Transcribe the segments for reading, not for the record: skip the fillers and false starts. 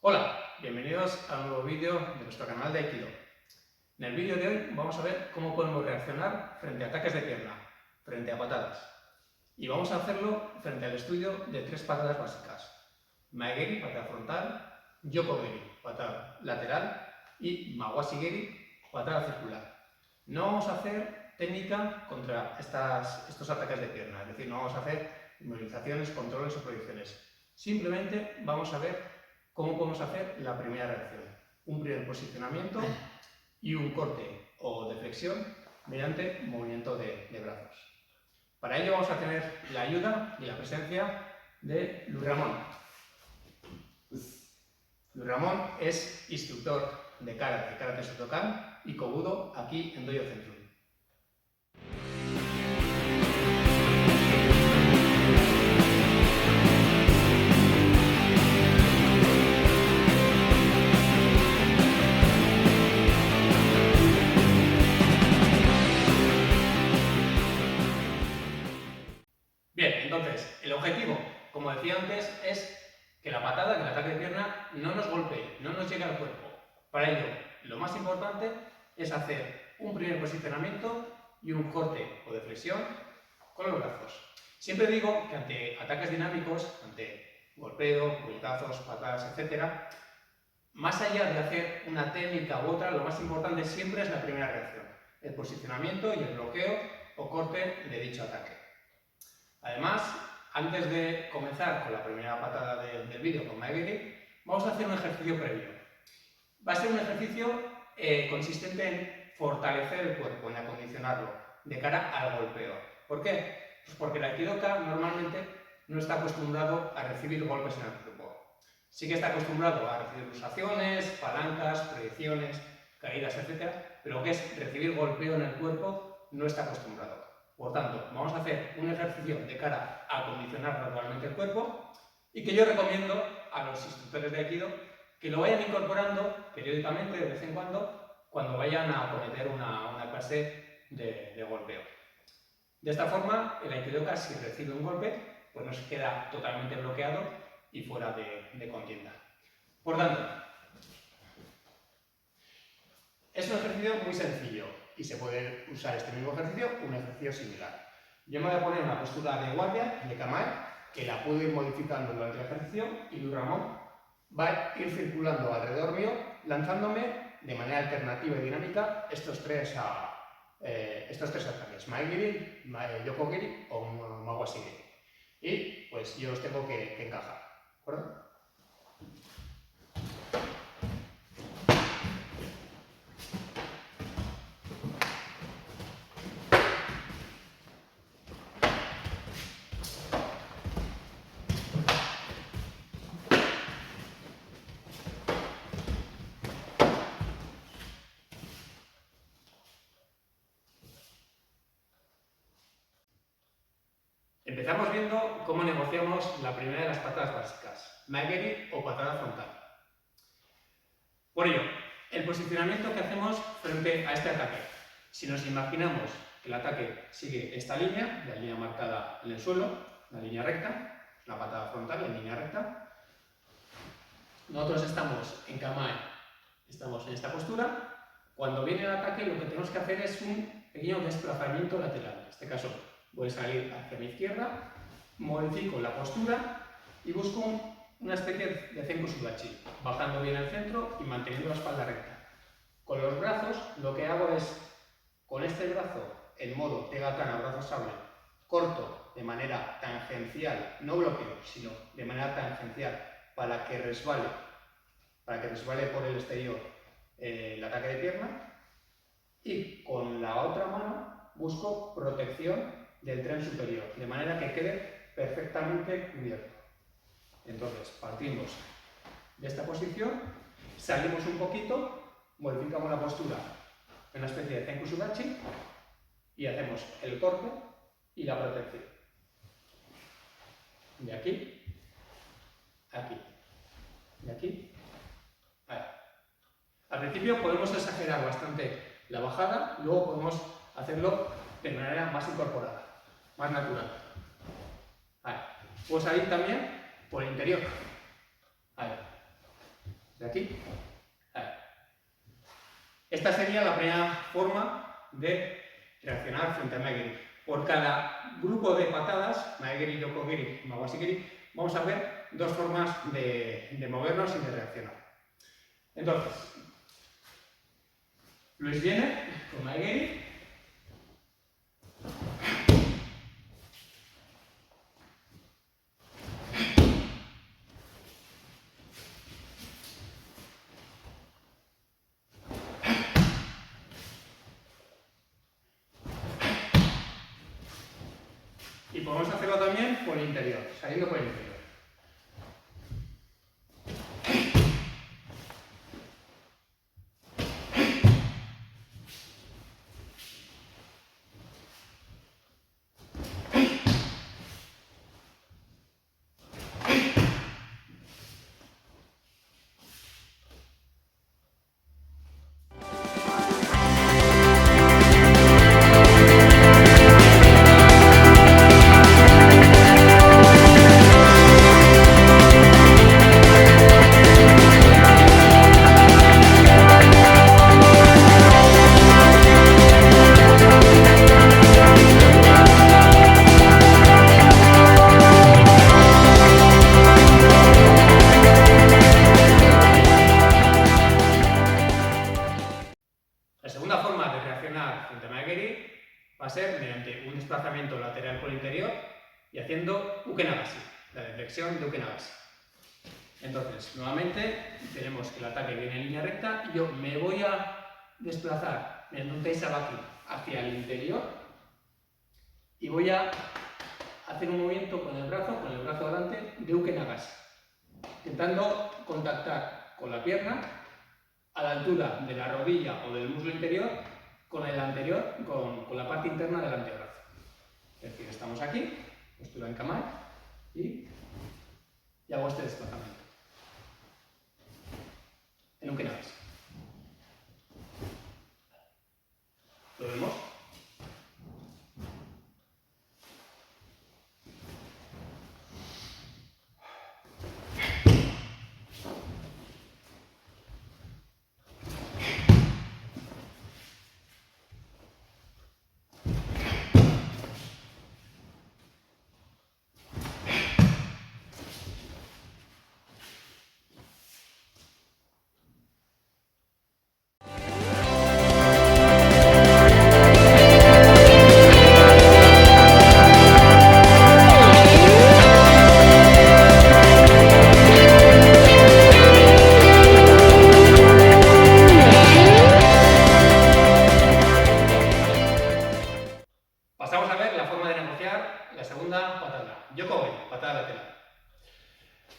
Hola, bienvenidos a un nuevo vídeo de nuestro canal de Aikido. En el vídeo de hoy vamos a ver cómo podemos reaccionar frente a ataques de pierna, frente a patadas. Y vamos a hacerlo frente al estudio de tres patadas básicas: Mae-geri, patada frontal; Yoko-geri, patada lateral; y Mawashi-geri, patada circular. No vamos a hacer técnica contra estos ataques de pierna, es decir, no vamos a hacer inmovilizaciones, controles o proyecciones. Simplemente vamos a ver cómo podemos hacer la primera reacción: un primer posicionamiento y un corte o deflexión mediante movimiento de brazos. Para ello vamos a tener la ayuda y la presencia de Luis Ramón. Luis Ramón es instructor de Karate Shotokan y Kobudo aquí en Dojo Centrum. Bien, entonces, el objetivo, como decía antes, es que la patada, que el ataque de pierna, no nos golpee, no nos llegue al cuerpo. Para ello, lo más importante es hacer un primer posicionamiento y un corte o deflexión con los brazos. Siempre digo que ante ataques dinámicos, ante golpeo, puñetazos, patadas, etc., más allá de hacer una técnica u otra, lo más importante siempre es la primera reacción: el posicionamiento y el bloqueo o corte de dicho ataque. Además, antes de comenzar con la primera patada del vídeo con Mae-geri, vamos a hacer un ejercicio previo. Va a ser un ejercicio consistente en fortalecer el cuerpo, en acondicionarlo de cara al golpeo. ¿Por qué? Pues porque el aikidoka normalmente no está acostumbrado a recibir golpes en el cuerpo. Sí que está acostumbrado a recibir pulsaciones, palancas, proyecciones, caídas, etc., pero lo que es recibir golpeo en el cuerpo no está acostumbrado. Por tanto, vamos a hacer un ejercicio de cara a acondicionar gradualmente el cuerpo y que yo recomiendo a los instructores de Aikido que lo vayan incorporando periódicamente, de vez en cuando vayan a acometer una clase de golpeo. De esta forma, el aikidoka, si recibe un golpe, pues no se queda totalmente bloqueado y fuera de contienda. Por tanto, es un ejercicio muy sencillo y se puede usar este mismo ejercicio, un ejercicio similar. Yo me voy a poner en una postura de guardia, de kamae, que la puedo ir modificando durante el ejercicio, y Luis Ramón va a ir circulando alrededor mío, lanzándome de manera alternativa y dinámica estos tres ataques: Mae-geri, Yoko-geri o Mawashi-geri. Y pues yo los tengo que encajar, ¿de acuerdo? Empezamos viendo cómo negociamos la primera de las patadas básicas: Mae-geri o patada frontal. Por ello, el posicionamiento que hacemos frente a este ataque: si nos imaginamos que el ataque sigue esta línea, la línea marcada en el suelo, la línea recta, la patada frontal en línea recta, nosotros estamos en kamae, estamos en esta postura. Cuando viene el ataque, lo que tenemos que hacer es un pequeño desplazamiento lateral. En este caso, voy a salir hacia mi izquierda, modifico la postura y busco una especie de Zenku Sudachi, bajando bien el centro y manteniendo la espalda recta. Con los brazos, lo que hago es, con este brazo en modo Tegatana, brazo sable, corto de manera tangencial, no bloqueo, sino de manera tangencial, para que resbale por el exterior el ataque de pierna, y con la otra mano busco protección del tren superior, de manera que quede perfectamente cubierto. Entonces, partimos de esta posición, salimos un poquito, modificamos la postura en una especie de Zenku Sudachi y hacemos el corte y la protección. De aquí, aquí, de aquí, ahí. Al principio podemos exagerar bastante la bajada, luego podemos hacerlo de manera más incorporada, más natural. Ahí. Puedo salir también por el interior. Ahí. de aquí. Esta sería la primera forma de reaccionar frente a Maegiri. Por cada grupo de patadas, Maegiri, Yokogiri y Mawashigiri, vamos a ver dos formas de movernos y de reaccionar. Entonces, Luis viene con Maegiri. Y podemos hacerlo también por el interior, saliendo por el interior. La segunda forma de reaccionar frente a Maegiri va a ser mediante un desplazamiento lateral por el interior y haciendo uke-nagashi, la deflexión de uke-nagashi. Entonces, nuevamente, tenemos que el ataque viene en línea recta y yo me voy a desplazar mediante un teisabaki hacia el interior y voy a hacer un movimiento con el brazo delante de uke-nagashi, intentando contactar con la pierna a la altura de la rodilla o del muslo interior con el anterior, con la parte interna del antebrazo. Es decir, estamos aquí, postura en kamae, y hago este desplazamiento. En uke-nagashi. ¿Lo vemos? Pasamos a ver la forma de negociar la segunda patada. Yokogiri, patada lateral.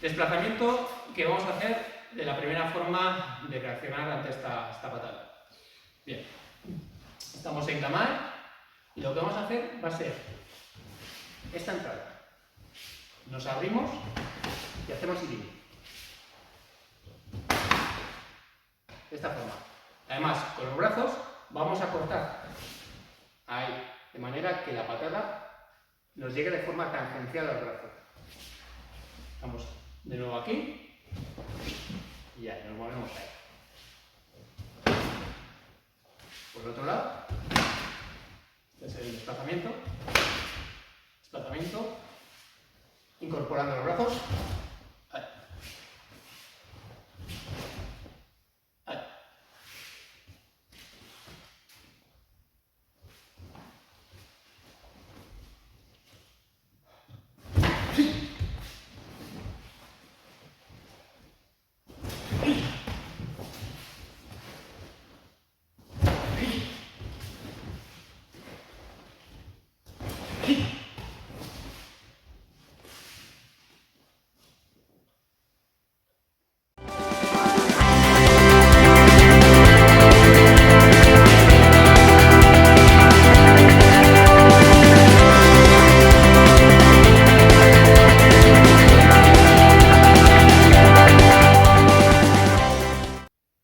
Desplazamiento que vamos a hacer de la primera forma de reaccionar ante esta patada. Bien, estamos en kamae y lo que vamos a hacer va a ser esta entrada. Nos abrimos y hacemos irimi. De esta forma. Además, con los brazos vamos a cortar ahí, de manera que la patada nos llegue de forma tangencial al brazo. Vamos de nuevo aquí y ya, nos movemos ahí. Por el otro lado, este es el desplazamiento, incorporando los brazos. Ahí. Ahí.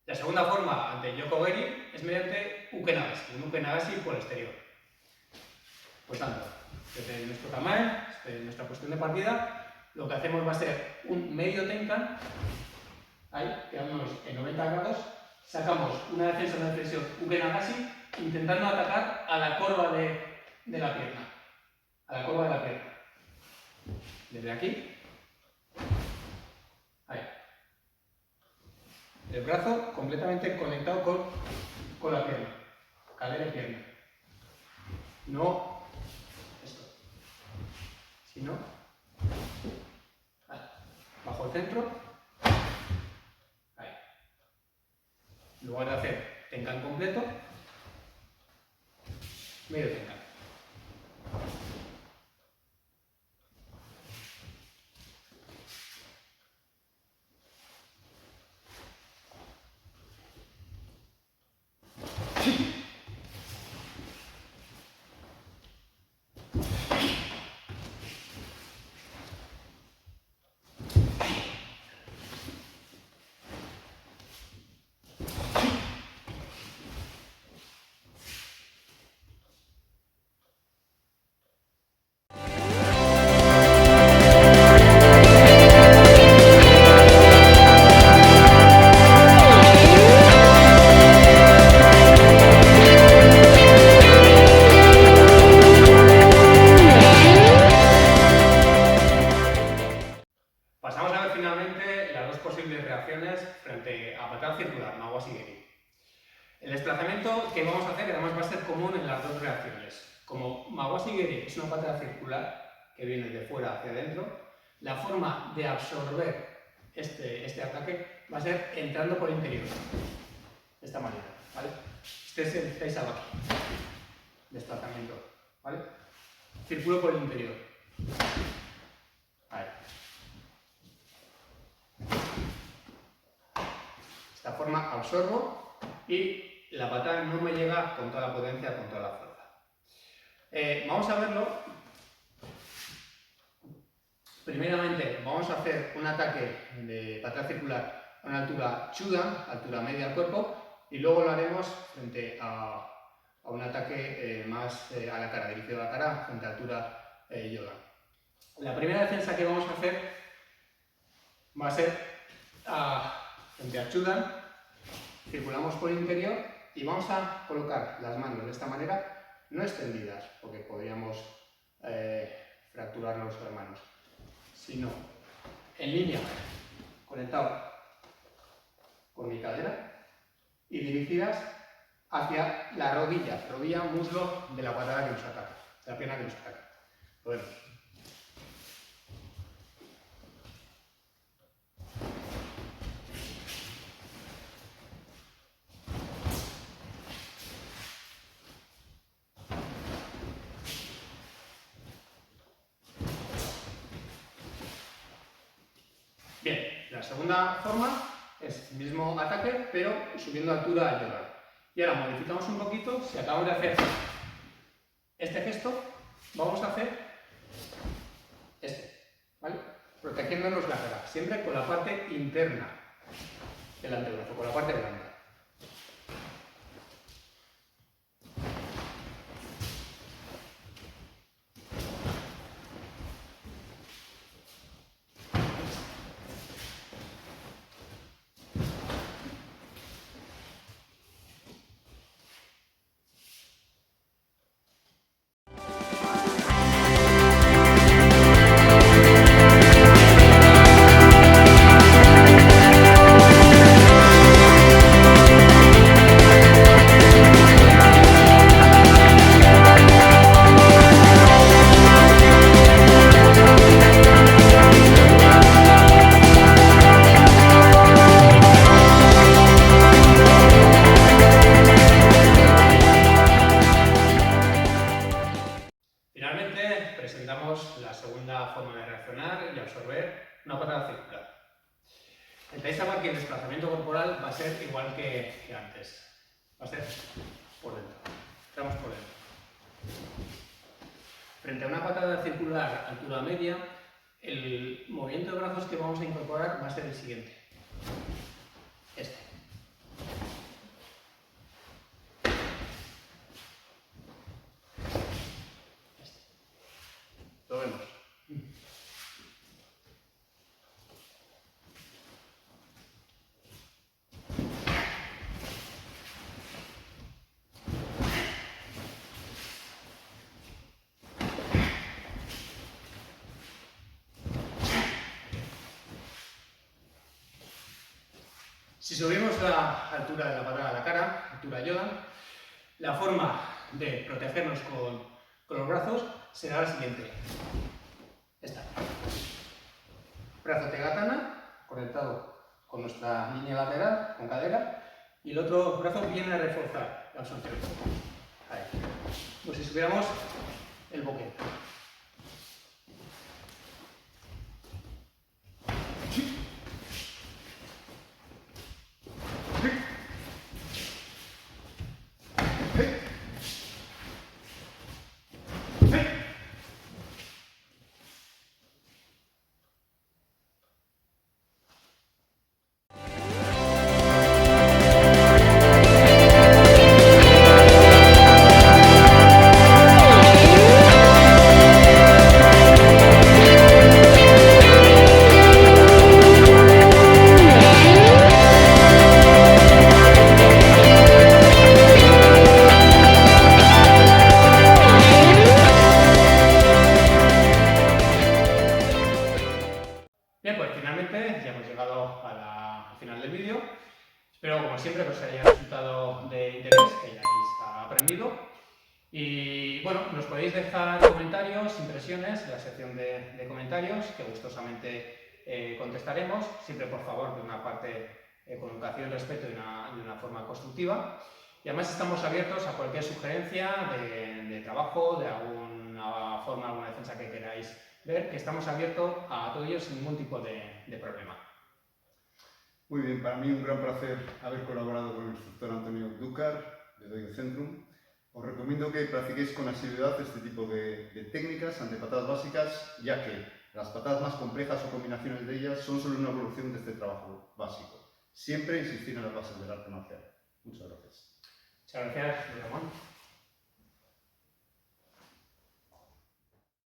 La segunda forma de Yokogiri es mediante uke-nagashi, un uke-nagashi por el exterior. Por tanto, desde nuestro kamae, desde nuestra posición de partida, lo que hacemos va a ser un medio tenkan ahí, quedándonos en 90 grados, sacamos una defensa de flexión uke-nagashi, intentando atacar a la corva de la pierna. A la corva de la pierna. Desde aquí. Ahí. El brazo completamente conectado con la pierna. Cadera y pierna. No esto. Sino ahí. Bajo el centro. Ahí. En lugar de hacer tenkan completo, medio tenkan. Pasamos a ver finalmente las dos posibles reacciones frente a patada circular, Mawashi Geri. El desplazamiento que vamos a hacer además va a ser común en las dos reacciones. Como Mawashi Geri es una patada circular que viene de fuera hacia adentro, la forma de absorber este ataque va a ser entrando por el interior, de esta manera, ¿vale? Este es el Taisabaki, desplazamiento, ¿vale? Círculo por el interior. Ahí. De esta forma absorbo y la patada no me llega con toda la potencia, con toda la fuerza. Vamos a verlo. Primeramente vamos a hacer un ataque de patada circular a una altura chudan, altura media al cuerpo, y luego lo haremos frente a un ataque más a la cara, dirigido a la cara, frente a altura yoga. La primera defensa que vamos a hacer va a ser frente a chudan, circulamos por el interior y vamos a colocar las manos de esta manera, no extendidas, porque podríamos fracturarnos las manos, sino en línea, conectado con mi cadera y dirigidas hacia la rodilla, muslo de la patada que nos ataca, de la pierna que nos ataca. Lo vemos. Bien, la segunda forma es el mismo ataque, pero subiendo altura al yoga. Y ahora modificamos un poquito, si acabamos de hacer este gesto, vamos a hacer este, ¿vale? Protegiéndonos la cara, siempre con la parte interna del antebrazo, con la parte blanda. Finalmente presentamos la segunda forma de reaccionar y absorber una patada circular. El Taisabaki, el desplazamiento corporal, va a ser igual que antes. Va a ser por dentro. Entramos por dentro. Frente a una patada circular altura media, el movimiento de brazos que vamos a incorporar va a ser el siguiente. Este. Lo vemos. Si subimos la altura de la patada a la cara, altura Yoda, la forma de protegernos con los brazos será la siguiente. Esta. Brazo Tegatana, conectado con nuestra línea lateral, con cadera, y el otro brazo viene a reforzar la absorción. Ahí. Pues si subiéramos el boquete. Bien, pues finalmente ya hemos llegado al final del vídeo. Espero, como siempre, que os haya resultado de interés, que hayáis aprendido. Y bueno, nos podéis dejar comentarios, impresiones en la sección de comentarios, que gustosamente contestaremos, siempre por favor de una parte con educación y respeto y de una forma constructiva. Y además estamos abiertos a cualquier sugerencia de trabajo, de alguna forma, alguna defensa que queráis ver, que estamos abiertos a todo ello sin ningún tipo de problema. Muy bien, para mí un gran placer haber colaborado con el instructor Antonio Dúcar de Dojo Centrum. Os recomiendo que practiquéis con asiduidad este tipo de técnicas ante patadas básicas, ya que las patadas más complejas o combinaciones de ellas son solo una evolución de este trabajo básico. Siempre insistir en las bases del arte marcial. Muchas gracias. Muchas gracias, Ramón.